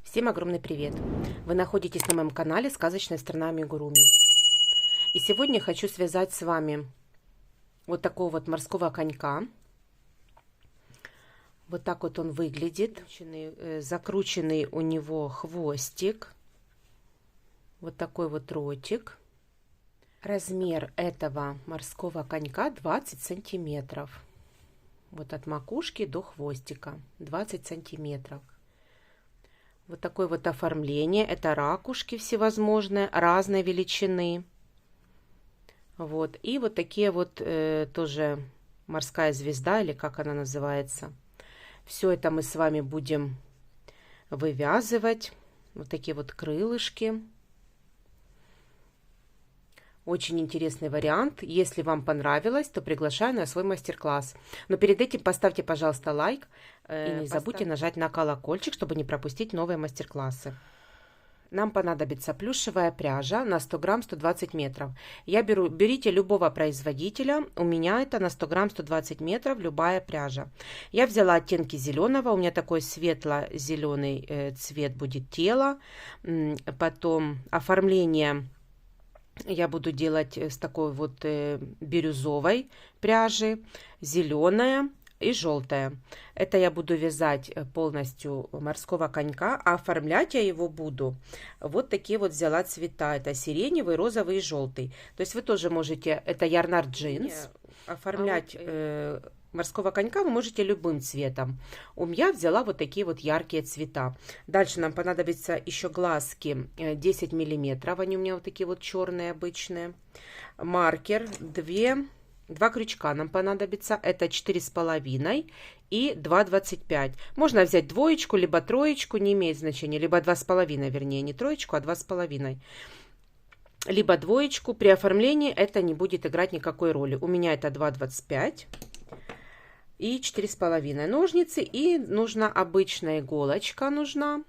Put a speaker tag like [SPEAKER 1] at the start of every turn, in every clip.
[SPEAKER 1] Всем огромный привет! Вы находитесь на моем канале «Сказочная страна Амигуруми». И сегодня хочу связать с вами вот такого вот морского конька. Вот так вот он выглядит. Закрученный у него хвостик. Вот такой вот ротик. Размер этого морского конька 20 сантиметров. Вот от макушки до хвостика 20 сантиметров. Вот такое вот оформление. Это ракушки всевозможные, разной величины. Вот. И вот такие вот тоже морская звезда, или как она называется. Все это мы с вами будем вывязывать. Вот такие вот крылышки. Очень интересный вариант. Если вам понравилось, то приглашаю на свой мастер-класс. Но перед этим поставьте, пожалуйста, лайк. И не забудьте нажать на колокольчик, чтобы не пропустить новые мастер-классы. Нам понадобится плюшевая пряжа на 100 грамм 120 метров. Берите любого производителя. У меня это на 100 грамм 120 метров любая пряжа. Я взяла оттенки зеленого. У меня такой светло-зеленый цвет будет тело. Потом оформление я буду делать с такой вот бирюзовой пряжи, зеленая и желтая. Это я буду вязать полностью морского конька, а оформлять я его буду. Вот такие вот взяла цвета. Это сиреневый, розовый и желтый. То есть вы тоже можете, это Yarnart Jeans, оформлять морского конька вы можете любым цветом. У меня взяла вот такие вот яркие цвета. Дальше нам понадобится еще глазки 10 миллиметров. Они у меня вот такие вот черные обычные. Маркер, два крючка нам понадобится. Это 4,5 и 2,25. Можно взять двоечку, либо троечку, не имеет значения. Либо 2,5, вернее, не троечку, а 2,5. Либо двоечку. При оформлении это не будет играть никакой роли. У меня это 2,25. И 4,5 ножницы. И нужна обычная иголочка нужна.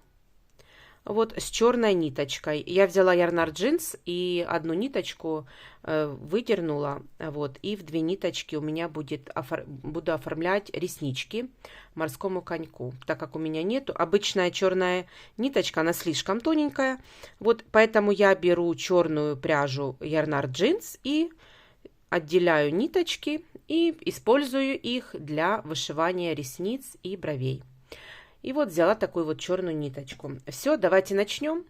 [SPEAKER 1] Вот с черной ниточкой. Я взяла Yarnart Jeans и одну ниточку выдернула. Вот. И в две ниточки у меня буду оформлять реснички морскому коньку. Так как у меня нету. Обычная черная ниточка, она слишком тоненькая. Вот поэтому я беру черную пряжу Yarnart Jeans и отделяю ниточки и использую их для вышивания ресниц и бровей. И вот взяла такую вот черную ниточку. Все, давайте начнем.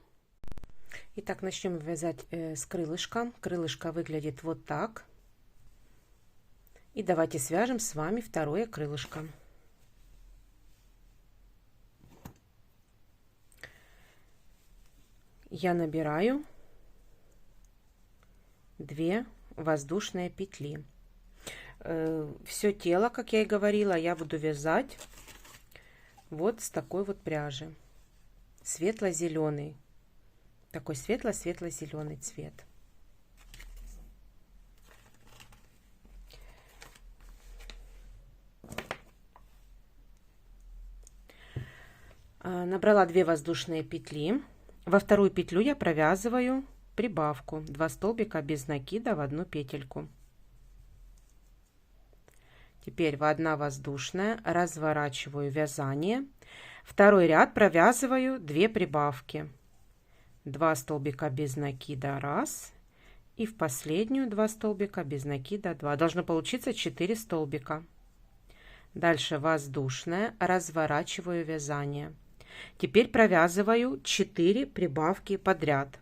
[SPEAKER 1] Итак, начнем вязать с крылышка. Крылышко выглядит вот так. И давайте свяжем с вами второе крылышко. Я набираю 2 воздушные петли. Все тело, как я и говорила, я буду вязать вот с такой вот пряжи. Светло-зеленый. Такой светло-светло-зеленый цвет. Набрала 2 воздушные петли. Во вторую петлю я провязываю прибавку 2 столбика без накида в одну петельку. Теперь в 1 воздушная разворачиваю вязание. Второй ряд провязываю 2 прибавки. 2 столбика без накида 1. И в последнюю 2 столбика без накида 2. Должно получиться 4 столбика. Дальше воздушная разворачиваю вязание. Теперь провязываю 4 прибавки подряд.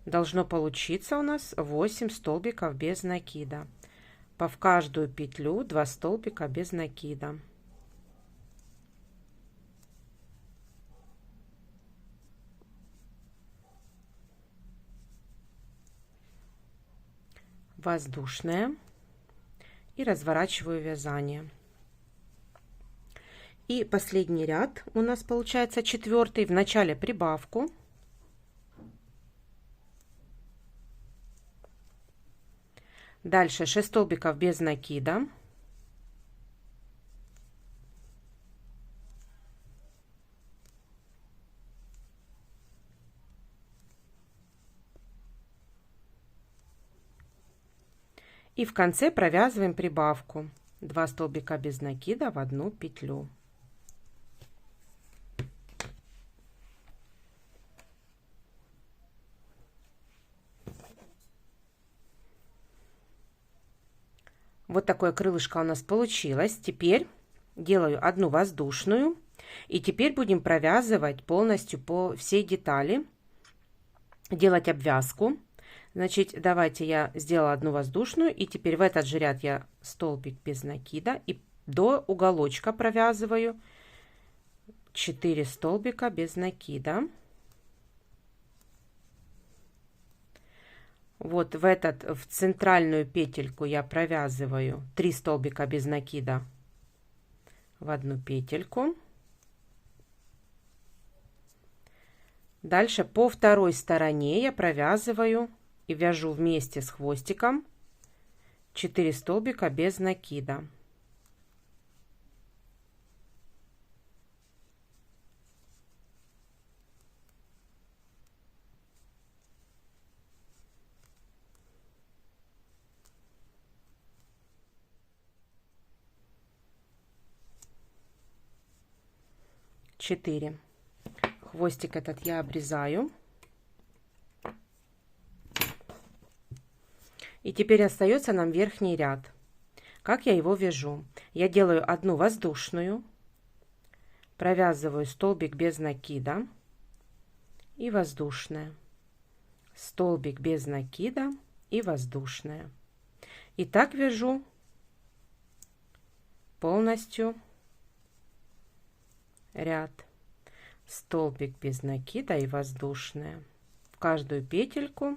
[SPEAKER 1] Должно получиться у нас 8 столбиков без накида. В каждую петлю 2 столбика без накида. Воздушная. И разворачиваю вязание. И последний ряд у нас получается 4-й. В начале прибавку. Дальше 6 столбиков без накида. И в конце провязываем прибавку. 2 столбика без накида в одну петлю. Вот такое крылышко у нас получилось. Теперь делаю одну воздушную. И теперь будем провязывать полностью по всей детали. Делать обвязку. Значит, давайте я сделала одну воздушную. И теперь в этот же ряд я столбик без накида. И до уголочка провязываю 4 столбика без накида. Вот в центральную петельку я провязываю 3 столбика без накида в одну петельку. Дальше по второй стороне я провязываю и вяжу вместе с хвостиком 4 столбика без накида. Четыре. Хвостик этот я обрезаю. И теперь остается нам верхний ряд. Как я его вяжу? Я делаю одну воздушную, провязываю столбик без накида и воздушная, столбик без накида и воздушная. И так вяжу полностью ряд. Столбик без накида и воздушная. В каждую петельку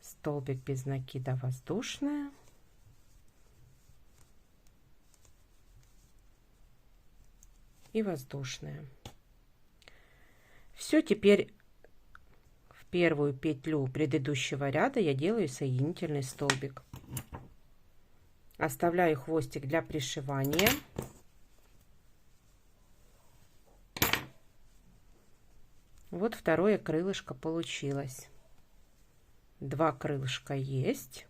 [SPEAKER 1] столбик без накида, воздушная. И воздушная. Все, теперь в первую петлю предыдущего ряда я делаю соединительный столбик. Оставляю хвостик для пришивания. Вот второе крылышко получилось. 2 крылышка есть.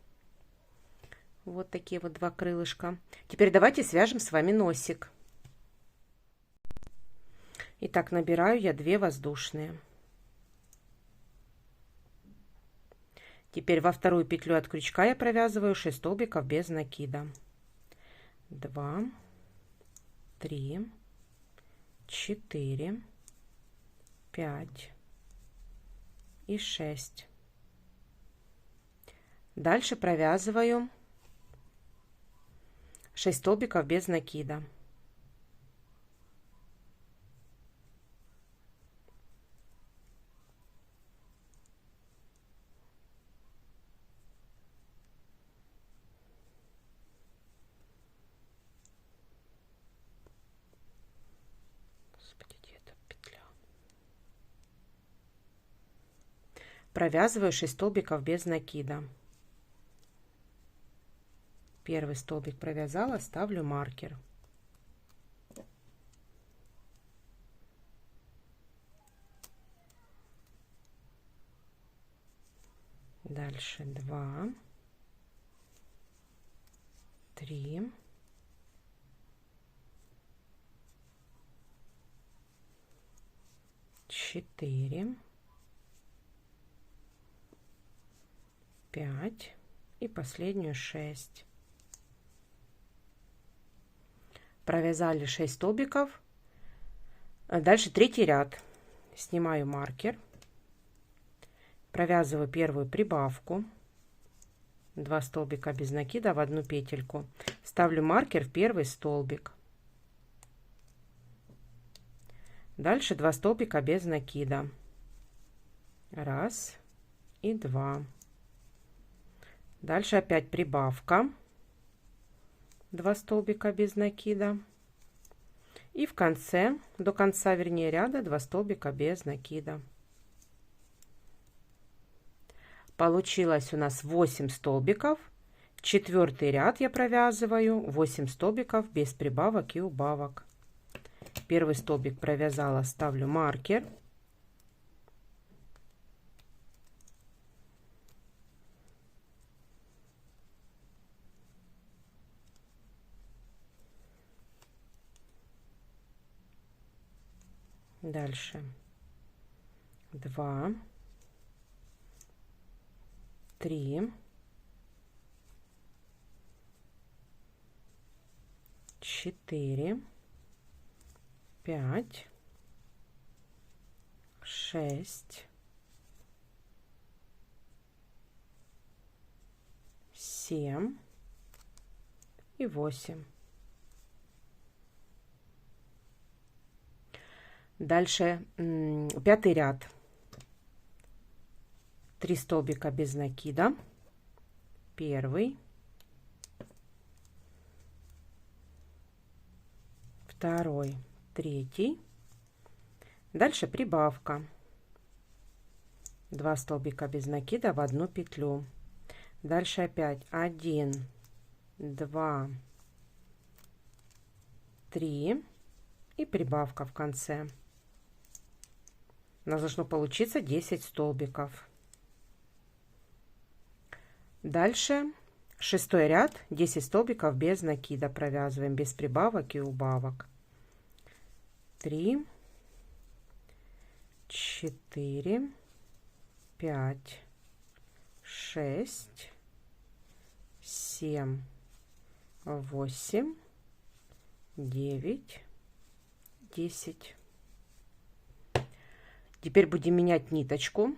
[SPEAKER 1] Вот такие вот 2 крылышка. Теперь давайте свяжем с вами носик. Итак, набираю я 2 воздушные. Теперь во вторую петлю от крючка я провязываю 6 столбиков без накида. 2, 3, 4, 5 и 6. Дальше провязываю 6 столбиков без накида. Провязываю 6 столбиков без накида. Первый столбик провязала, ставлю маркер. Дальше 2, 3, 4, 5 и последнюю 6. Провязали 6 столбиков. Дальше третий ряд. Снимаю маркер. Провязываю первую прибавку. 2 столбика без накида в одну петельку. Ставлю маркер в первый столбик. Дальше 2 столбика без накида. 1 и 2. Дальше опять прибавка. 2 столбика без накида. И в конце, до конца, вернее, ряда 2 столбика без накида. Получилось у нас 8 столбиков. Четвертый ряд я провязываю 8 столбиков без прибавок и убавок. Первый столбик провязала, ставлю маркер. Дальше 2, 3, 4, 5, 6, 7 и 8. Дальше пятый ряд. 3 столбика без накида. Первый, второй, третий. Дальше прибавка. 2 столбика без накида в одну петлю. Дальше опять 1, 2, 3 и прибавка в конце. У нас должно получиться 10 столбиков. Дальше 6-й ряд, 10 столбиков без накида провязываем, без прибавок и убавок. 3, 4, 5, 6, 7, 8, 9, 10. Теперь будем менять ниточку.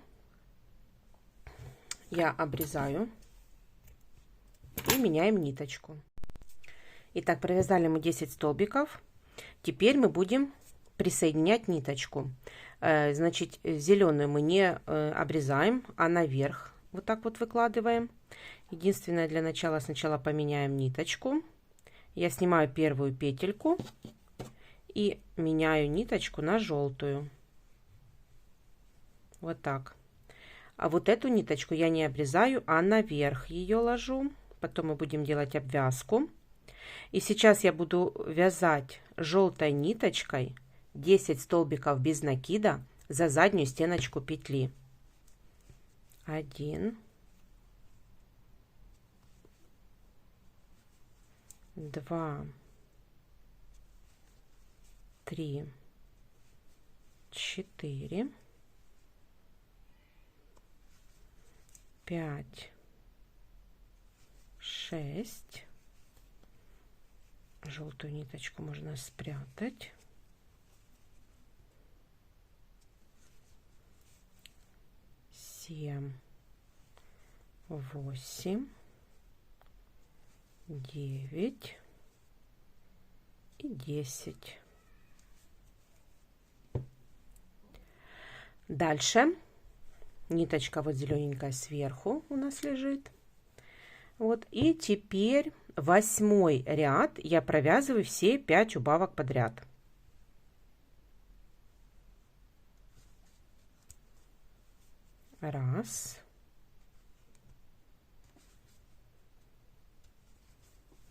[SPEAKER 1] Я обрезаю и меняем ниточку. Итак, провязали мы 10 столбиков. Теперь мы будем присоединять ниточку. Значит, зеленую мы не обрезаем, а наверх вот так вот выкладываем. Единственное, для начала сначала поменяем ниточку. Я снимаю первую петельку и меняю ниточку на желтую. Вот так. А вот эту ниточку я не обрезаю, а наверх ее ложу. Потом мы будем делать обвязку. И сейчас я буду вязать желтой ниточкой 10 столбиков без накида за заднюю стеночку петли. 1, 2, 3, 4, 5, 6. Желтую ниточку можно спрятать. 7, 8, 9 и 10. Дальше ниточка вот зелененькая сверху у нас лежит. Вот, и теперь 8-й ряд я провязываю все 5 убавок подряд. Раз,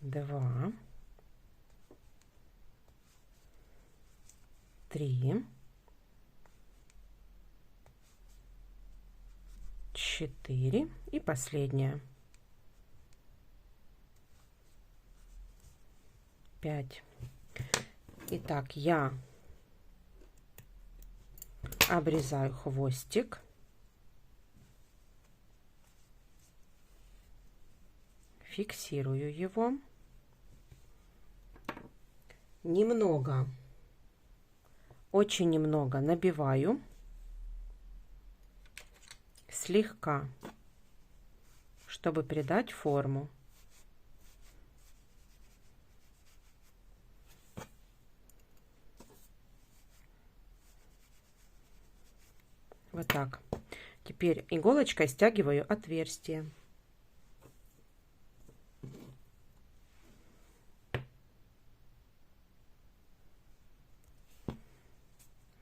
[SPEAKER 1] два, три, 4 и последняя. 5. Итак, я обрезаю хвостик. Фиксирую его. Немного, очень немного набиваю. Слегка, чтобы придать форму. Вот так. Теперь иголочкой стягиваю отверстие.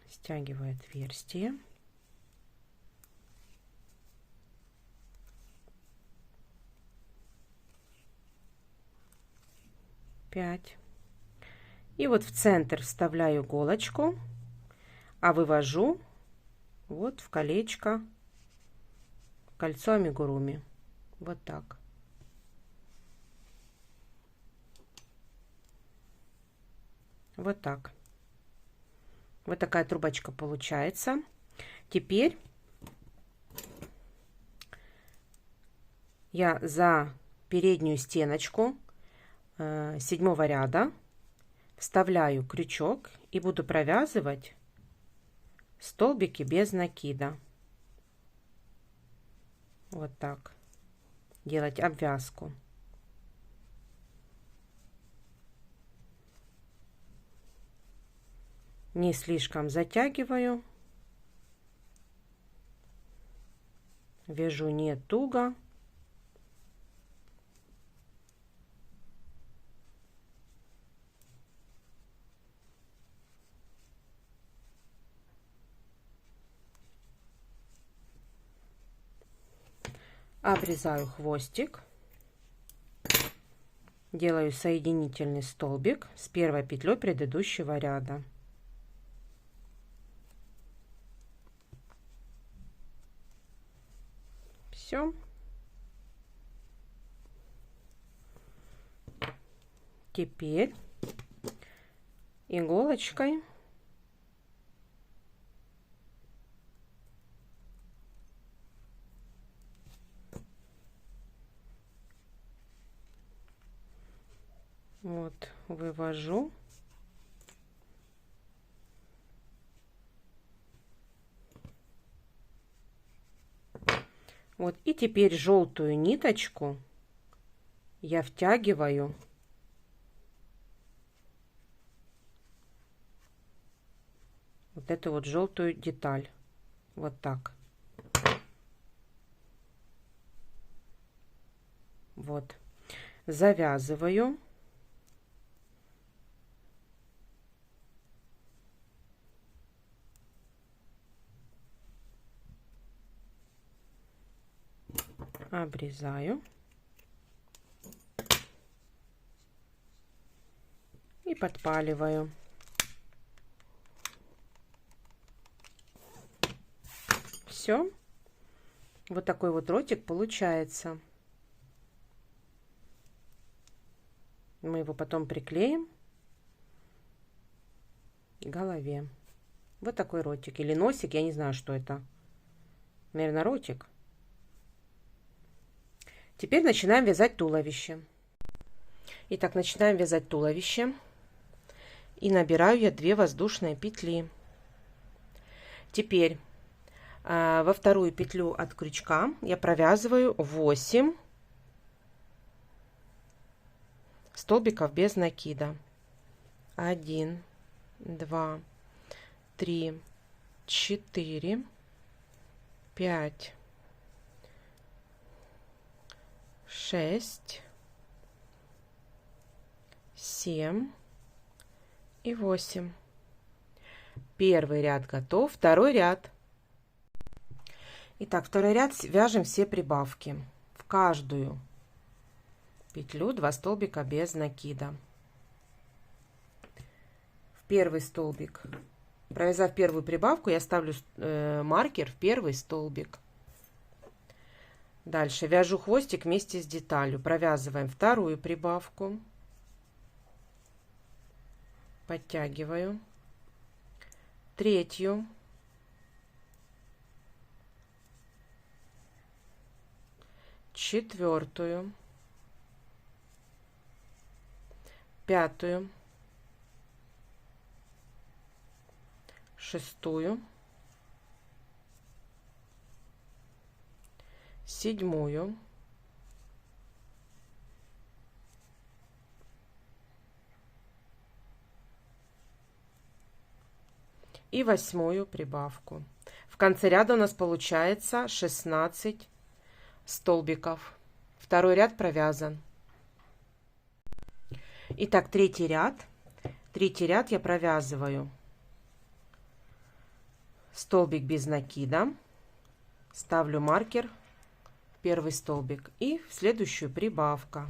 [SPEAKER 1] Стягиваю отверстие. 5. И вот в центр вставляю иголочку, а вывожу вот в колечко, кольцо амигуруми. Вот так. Вот так. Вот такая трубочка получается. Теперь Я за переднюю стеночку 7-го ряда вставляю крючок и буду провязывать столбики без накида. Вот так. Делать обвязку. Не слишком затягиваю. Вяжу не туго. Обрезаю хвостик. Делаю соединительный столбик с первой петлей предыдущего ряда. Все. Теперь иголочкой вот вывожу. Вот, и теперь желтую ниточку я втягиваю вот эту вот желтую деталь. Вот так. Вот. Завязываю. Обрезаю. И подпаливаю. Все. Вот такой вот ротик получается. Мы его потом приклеим к голове. Вот такой ротик. Или носик, я не знаю, что это. Наверное, ротик. Теперь начинаем вязать туловище. Итак, начинаем вязать туловище. И набираю я 2 воздушные петли. Теперь во вторую петлю от крючка я провязываю 8 столбиков без накида. 1, 2, 3, 4, 5, 6, 7 и 8. Первый ряд готов. Второй ряд. Итак, второй ряд вяжем все прибавки. В каждую петлю 2 столбика без накида. В первый столбик, провязав первую прибавку, я ставлю маркер в первый столбик. Дальше вяжу хвостик вместе с деталью. Провязываем вторую прибавку. Подтягиваю. Третью. Четвертую. Пятую. Шестую. Седьмую. И 8-ю прибавку. В конце ряда у нас получается 16 столбиков. Второй ряд провязан. Итак, третий ряд. Третий ряд я провязываю столбик без накида. Ставлю маркер в первый столбик и в следующую прибавка.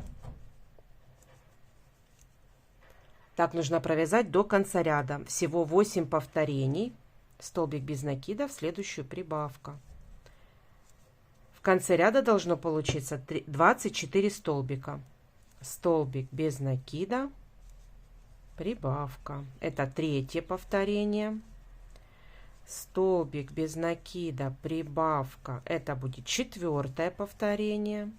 [SPEAKER 1] Так нужно провязать до конца ряда. Всего 8 повторений. Столбик без накида в следующую прибавка. В конце ряда должно получиться 24 столбика. Столбик без накида, прибавка. Это третье повторение. Столбик без накида, прибавка. Это будет четвертое повторение.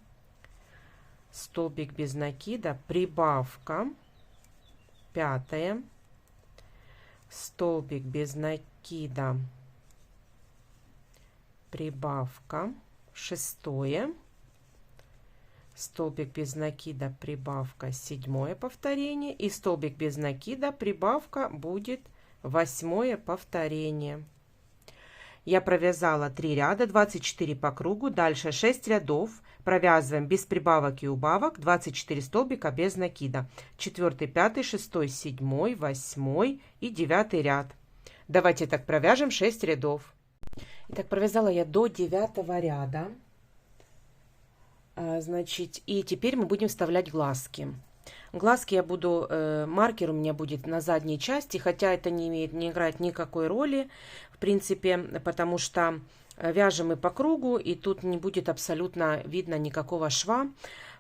[SPEAKER 1] столбик без накида, прибавка, 5, столбик без накида, прибавка, 6, столбик без накида, прибавка, 7 повторение, и столбик без накида, прибавка будет 8 повторение. Я провязала 3 ряда, 24 по кругу, дальше 6 рядов, провязываем без прибавок и убавок, 24 столбика без накида, 4, 5, 6, 7, 8 и 9 ряд. Давайте так провяжем 6 рядов. Итак, провязала я до 9 ряда, значит, и теперь мы будем вставлять глазки. Глазки я буду, маркер у меня будет на задней части, хотя это не играет никакой роли, в принципе, потому что вяжем мы по кругу, и тут не будет абсолютно видно никакого шва.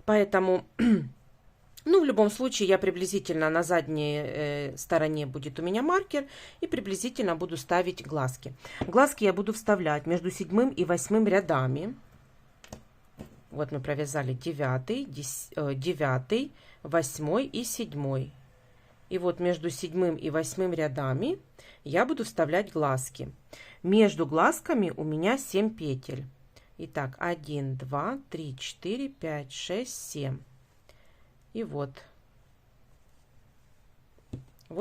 [SPEAKER 1] Поэтому, ну, в любом случае, я приблизительно на задней стороне будет у меня маркер, и приблизительно буду ставить глазки. Глазки я буду вставлять между 7 и 8 рядами. Вот мы провязали 9, 8 и 7. И вот между 7 и 8 рядами я буду вставлять глазки. Между глазками у меня 7 петель. Итак, 1, 2, 3, 4, 5, 6, 7. И вот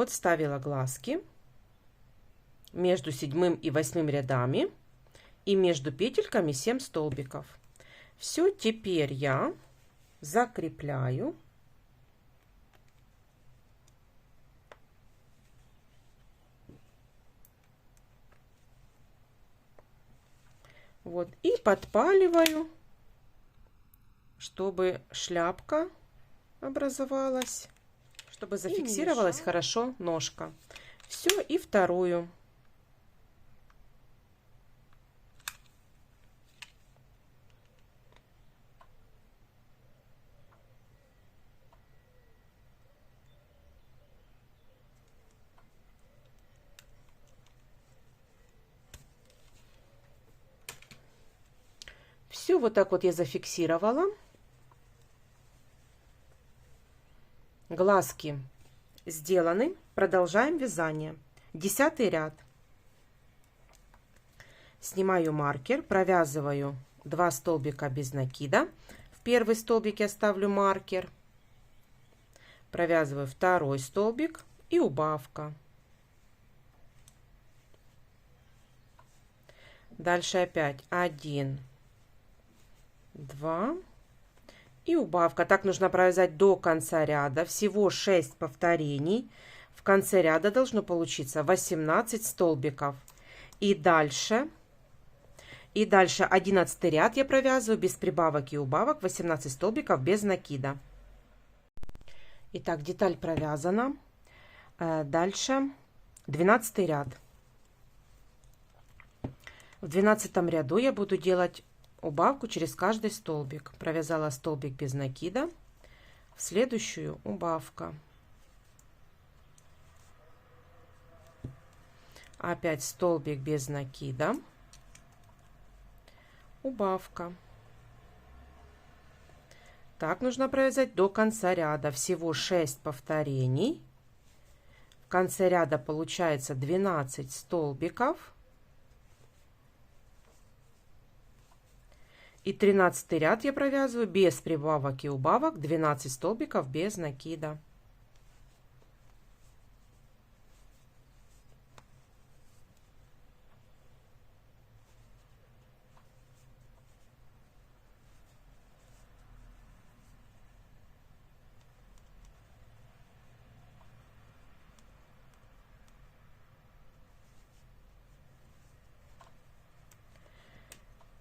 [SPEAKER 1] вставила глазки между 7 и 8 рядами. И между петельками 7 столбиков. Все, теперь я закрепляю. Вот, и подпаливаю, чтобы шляпка образовалась, чтобы зафиксировалась хорошо ножка. Все, и вторую. Все, вот так вот я зафиксировала. Глазки сделаны. Продолжаем вязание. 10 ряд. Снимаю маркер, провязываю 2 столбика без накида. В первый столбик я ставлю маркер. Провязываю второй столбик и убавка. Дальше опять 1, 2 и убавка. Так нужно провязать до конца ряда. Всего 6 повторений. В конце ряда должно получиться 18 столбиков. И дальше 11 ряд я провязываю без прибавок и убавок, 18 столбиков без накида. Итак, деталь провязана. Дальше 12 ряд. В 12 ряду я буду делать убавку через каждый столбик. Провязала столбик без накида, в следующую убавка. Опять столбик без накида, убавка. Так нужно провязать до конца ряда. Всего 6 повторений. В конце ряда получается 12 столбиков. И 13 ряд я провязываю без прибавок и убавок, 12 столбиков без накида.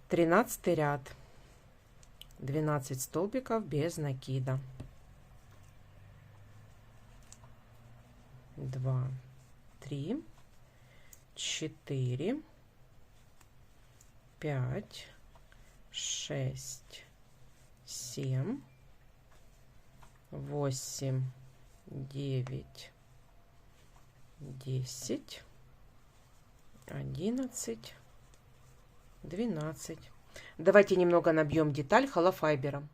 [SPEAKER 1] Тринадцатый ряд. 12 столбиков без накида. 2, 3, 4, 5, 6, 7, 8, 9, 10, 11, 12. Давайте немного набьем деталь холофайбером.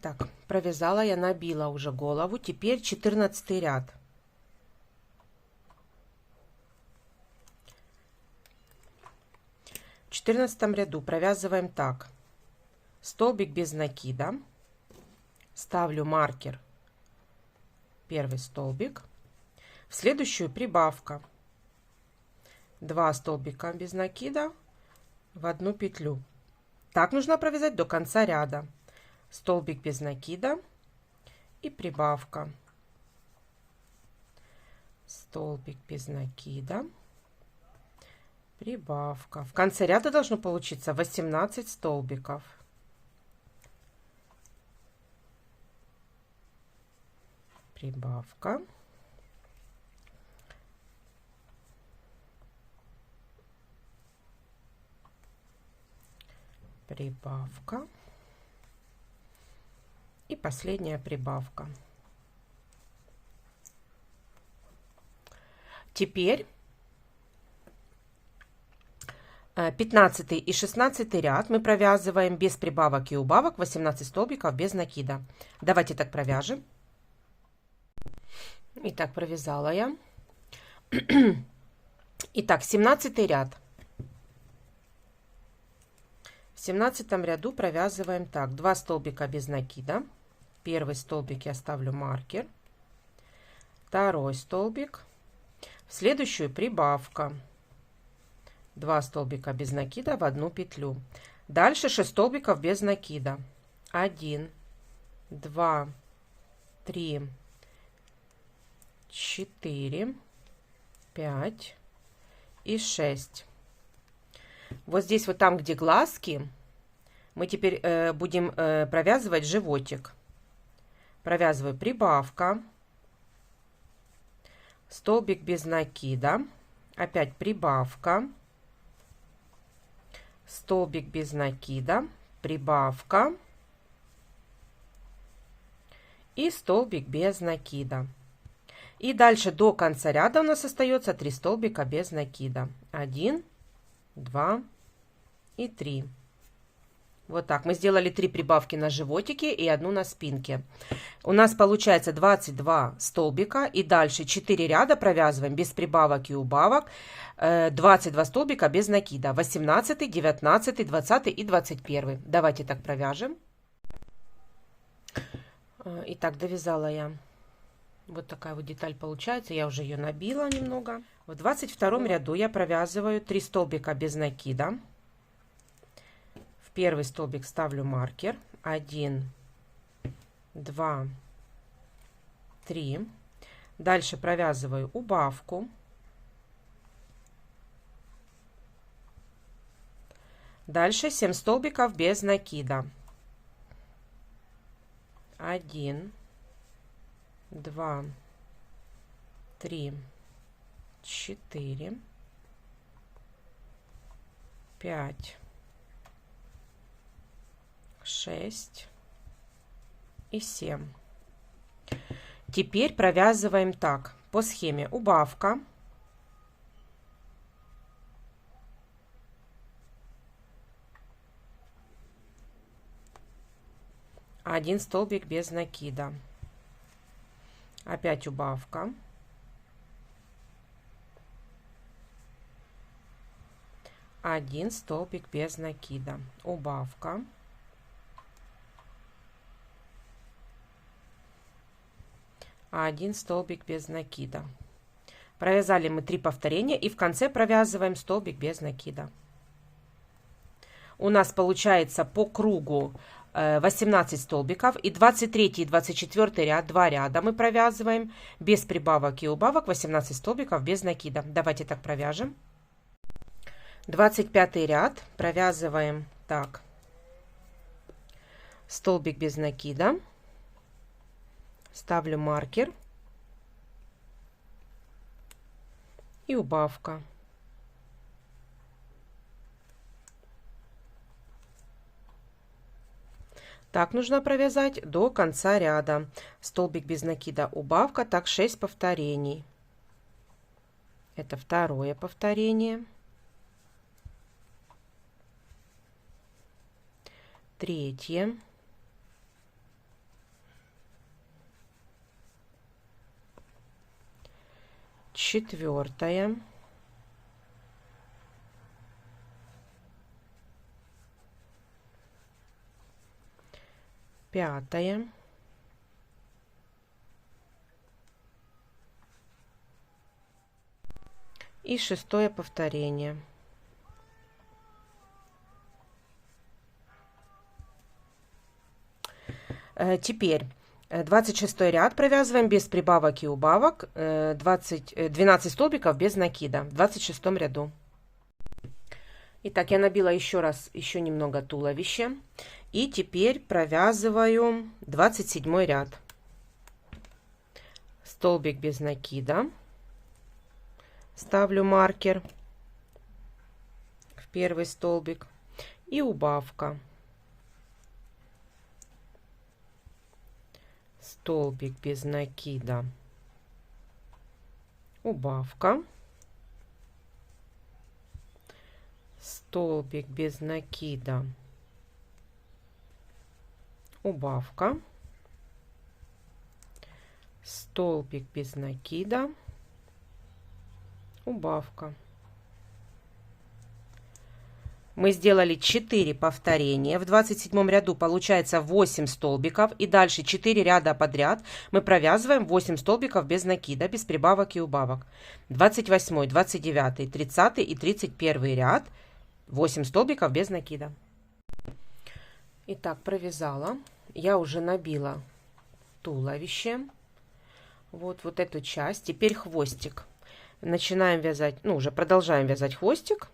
[SPEAKER 1] Итак, провязала я, набила уже голову. Теперь 14 ряд. В 14 ряду провязываем так. Столбик без накида. Ставлю маркер. Первый столбик. В следующую прибавка. 2 столбика без накида в одну петлю. Так нужно провязать до конца ряда. Столбик без накида и прибавка. Столбик без накида, прибавка. В конце ряда должно получиться 18 столбиков. Прибавка. Прибавка. И последняя прибавка. Теперь 15 и 16 ряд мы провязываем без прибавок и убавок 18 столбиков без накида. Давайте так провяжем. Итак, провязала я. Итак, 17 ряд. В 17 ряду провязываем так. 2 столбика без накида. Первый столбик я ставлю маркер. Второй столбик. В следующую прибавка. 2 столбика без накида в одну петлю. Дальше 6 столбиков без накида. 1, 2, 3, 4, 5 и 6. Вот здесь вот там, где глазки, мы теперь будем провязывать животик. Провязываю прибавка, столбик без накида, опять прибавка, столбик без накида, прибавка и столбик без накида. И дальше до конца ряда у нас остается 3 столбика без накида. 1, 2 и 3. Вот так. Мы сделали 3 прибавки на животике и 1 на спинке. У нас получается 22 столбика. И дальше 4 ряда провязываем без прибавок и убавок. 22 столбика без накида. 18, 19, 20 и 21. Давайте так провяжем. Итак, довязала я. Вот такая вот деталь получается. Я уже ее набила немного. В 22 ряду я провязываю 3 столбика без накида. В первый столбик ставлю маркер. 1, 2, 3. Дальше провязываю убавку. Дальше 7 столбиков без накида. 1, 2, 3, 4, 5, 6 и 7. Теперь провязываем так по схеме: убавка, один столбик без накида, опять убавка, один столбик без накида, убавка, один столбик без накида. Провязали мы 3 повторения и в конце провязываем столбик без накида. У нас получается по кругу 18 столбиков, и 23 и 24 ряд, 2 ряда мы провязываем без прибавок и убавок 18 столбиков без накида. Давайте так провяжем. 25 ряд провязываем так: столбик без накида, ставлю маркер и убавка. Так нужно провязать до конца ряда. Столбик без накида, убавка, так 6 повторений. Это второе повторение. Третье. 4, 5, и 6 повторение. Теперь 26 ряд провязываем без прибавок и убавок, 12 столбиков без накида в 26 ряду. Итак, я набила еще немного туловища, и теперь провязываю 27 ряд. Столбик без накида, ставлю маркер в первый столбик и убавка. Столбик без накида, убавка, столбик без накида, убавка, столбик без накида, убавка. Мы сделали 4 повторения. В 27 ряду получается 8 столбиков. И дальше 4 ряда подряд мы провязываем 8 столбиков без накида, без прибавок и убавок. 28, 29, 30 и 31 ряд 8 столбиков без накида. Итак, провязала. Я уже набила туловище. Вот эту часть. Теперь хвостик. Начинаем вязать, уже продолжаем вязать хвостик.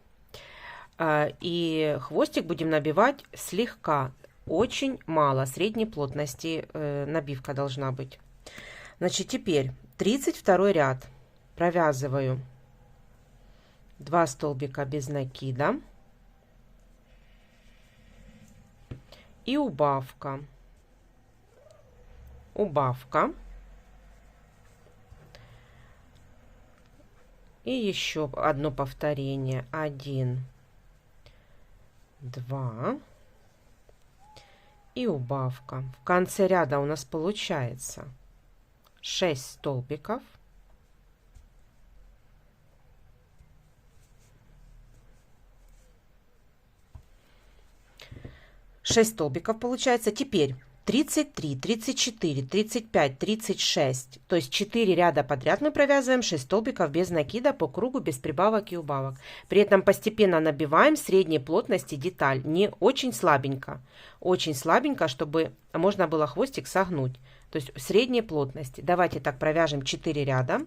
[SPEAKER 1] И хвостик будем набивать слегка, очень мало, средней плотности набивка должна быть. Значит, теперь 32 ряд провязываю 2 столбика без накида и убавка, убавка. И еще одно повторение. 1, 2 и убавка. В конце ряда у нас получается 6 столбиков. Получается. Теперь 33, 34, 35, 36, то есть 4 ряда подряд мы провязываем 6 столбиков без накида по кругу, без прибавок и убавок. При этом постепенно набиваем средней плотности деталь, не очень слабенько, чтобы можно было хвостик согнуть, то есть средней плотности. Давайте так провяжем 4 ряда.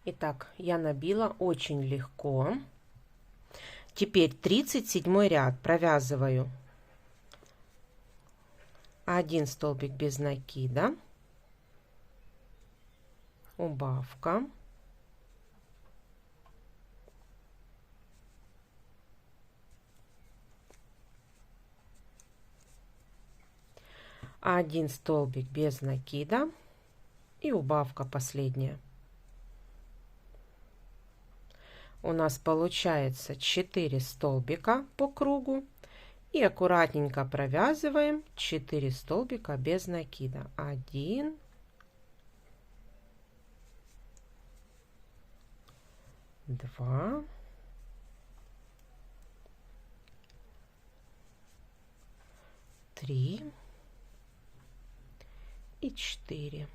[SPEAKER 1] Итак, я набила очень легко. Теперь 37 ряд провязываю 1 столбик без накида, убавка, один столбик без накида и убавка последняя. У нас получается 4 столбика по кругу и аккуратненько провязываем 4 столбика без накида. 1, 2, 3 и 4.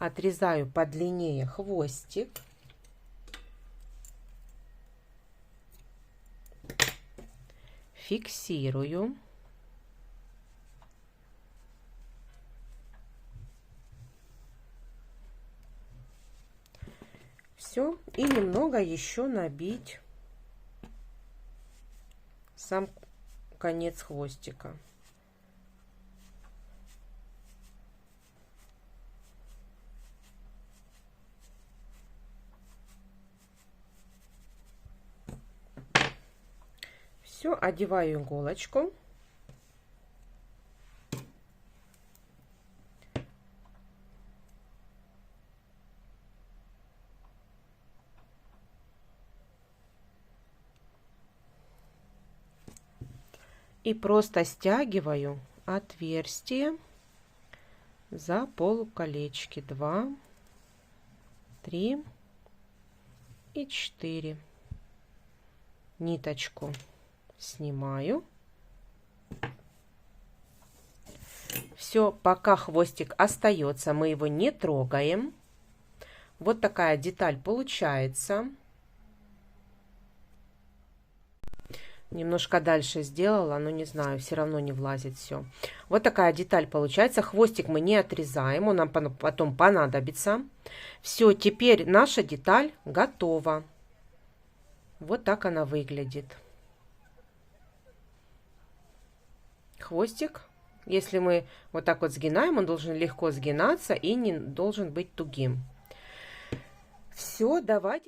[SPEAKER 1] Отрезаю подлиннее хвостик. Фиксирую. Все. И немного еще набить сам конец хвостика. Все, одеваю иголочку. И просто стягиваю отверстие за полуколечки. 2, 3 и 4. Ниточку снимаю. Все, пока хвостик остается, мы его не трогаем. Вот такая деталь получается. Немножко дальше сделала, но не знаю, все равно не влазит все. Вот такая деталь получается. Хвостик мы не отрезаем, он нам потом понадобится. Все, теперь наша деталь готова. Вот так она выглядит. Хвостик, если мы вот так вот сгинаем, он должен легко сгинаться и не должен быть тугим. Все, давайте.